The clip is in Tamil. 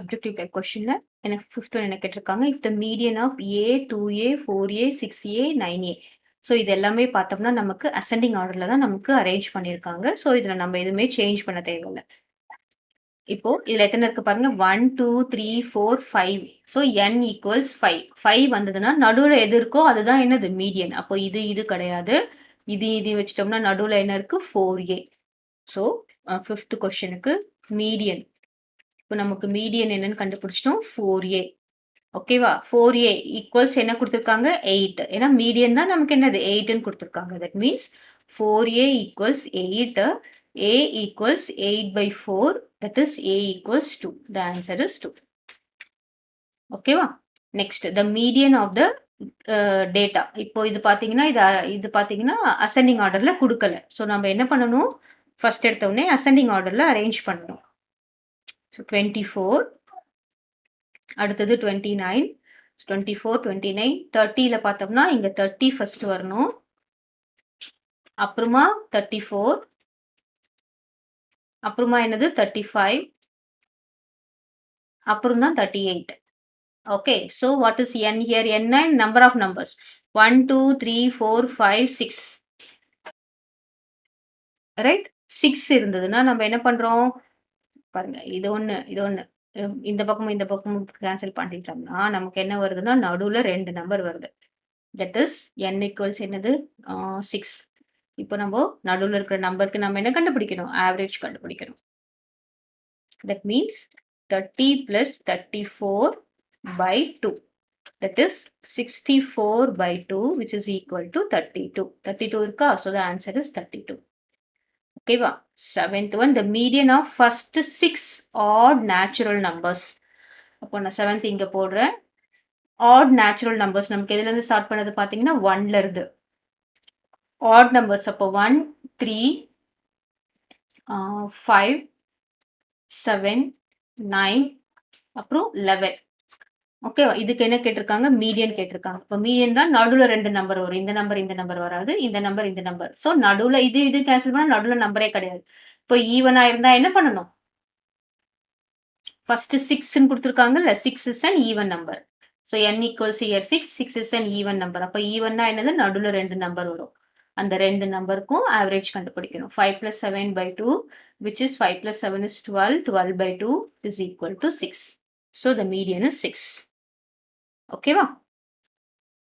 அப்ஜெக்டிவ் டைப் கொஸ்டின்ல எனக்கு 5th ஒன் என்ன கேட்டிருக்காங்க. If the median of A, 2A, 4A, 6A, 9A. So இது எல்லாமே பார்த்தோம்னா நமக்கு அசெண்டிங் ஆர்டர்ல தான் நமக்கு அரேஞ்ச் பண்ணியிருக்காங்க. ஸோ இதுல நம்ம எதுவுமே சேஞ்ச் பண்ண தேவையில்ல. இப்போ இதுல எத்தனை இருக்கு பாருங்க. 1, 2, 3, 4, 5. So n equals 5. 5 வந்ததுன்னா நடுவுல எது இருக்கோ அதுதான் என்னது மீடியன். அப்போ இது கிடையாது. இது வச்சிட்டோம்னா நடுவுல என்ன இருக்கு 4A. ஸோ 5th கொஸ்டினுக்கு மீடியன். இப்போ நமக்கு மீடியன் என்னன்னு கண்டுபிடிச்சிட்டோம் 4A. ஓகேவா 4A ஈக்குவல்ஸ் என்ன கொடுத்துருக்காங்க 8. ஏன்னா மீடியன் தான் நமக்கு என்னது 8ன்னு கொடுத்துருக்காங்க. That means 4A equals 8. A equals 8/4. That is A equals 2. The answer is 2. ஓகேவா next the median of the data. இப்போ இது பார்த்தீங்கன்னா இது பார்த்தீங்கன்னா அசெண்டிங் ஆர்டர்ல கொடுக்கல. ஸோ நம்ம என்ன பண்ணணும் ஃபர்ஸ்ட் எடுத்த உடனே அசெண்டிங் ஆர்டர்ல அரேஞ்ச் பண்ணணும். 24 அடுத்தது 29 24 29 30ல பார்த்தோம்னா இங்க 30 ஃபர்ஸ்ட் வரணும். அப்புறமா 34 அப்புறமா என்னது 35 அப்புறம் தான் 38. Okay so what is n here? n number of numbers 1 2 3 4 5 6 right 6 இருந்ததுன்னா நம்ம என்ன பண்றோம் பாருங்க. இது ஒண்ணு இந்த பக்கமும் கேன்சல் பண்ணிட்டோம்னா நமக்கு என்ன வருதுன்னா நடுவுல 2 நம்பர் வருது. தட் இஸ் n ஈக்குவல்ஸ் என்னது 6. இப்போ நம்ம நடுவுல இருக்கிற நம்பருக்கு நம்ம என்ன கண்டுபிடிக்கணும் ஆவரேஜ் கண்டுபிடிக்கணும். That means 30 plus 34/2. That is 64/2 which is equal to 32. 32 இருக்கா so the answer is 32. ஓகேவா 7th one the median of first 6 odd natural numbers. அப்போ நான் 7th இங்க போடுறேன். odd natural numbers நமக்கு எதுல இருந்து ஸ்டார்ட் பண்ணது பாத்தீங்கன்னா 1ல இருந்து. odd numbers அப்போ 1 3 5 7 9 அப்புறம் 11. ஓகே இதுக்கு என்ன கேட்டிருக்காங்க மீடியன் கேட்டிருக்காங்க. இப்போ மீடியன் தான் நடுவுல 2 நம்பர் வரும். இந்த நம்பர் வராது. இந்த நம்பர். ஸோ நடுவுல இது கேன்சல் பண்ணா நடுவுல நம்பரே கிடையாது. இப்போ ஈவனா இருந்தா என்ன பண்ணணும் ஃபர்ஸ்ட் 6ன்னு கொடுத்துருக்காங்கல்ல 6 is an even number. So n equals here 6 is an even number. அப்போ ஈவன்னா என்னது நடுவுல 2 நம்பர் வரும். அந்த 2 நம்பருக்கும் ஆவரேஜ் கண்டுபிடிக்கணும். 5 plus 7/2 which is 5 plus 7 is 12. 12/2 is equal to 6. So the median is 6. ஓகேவா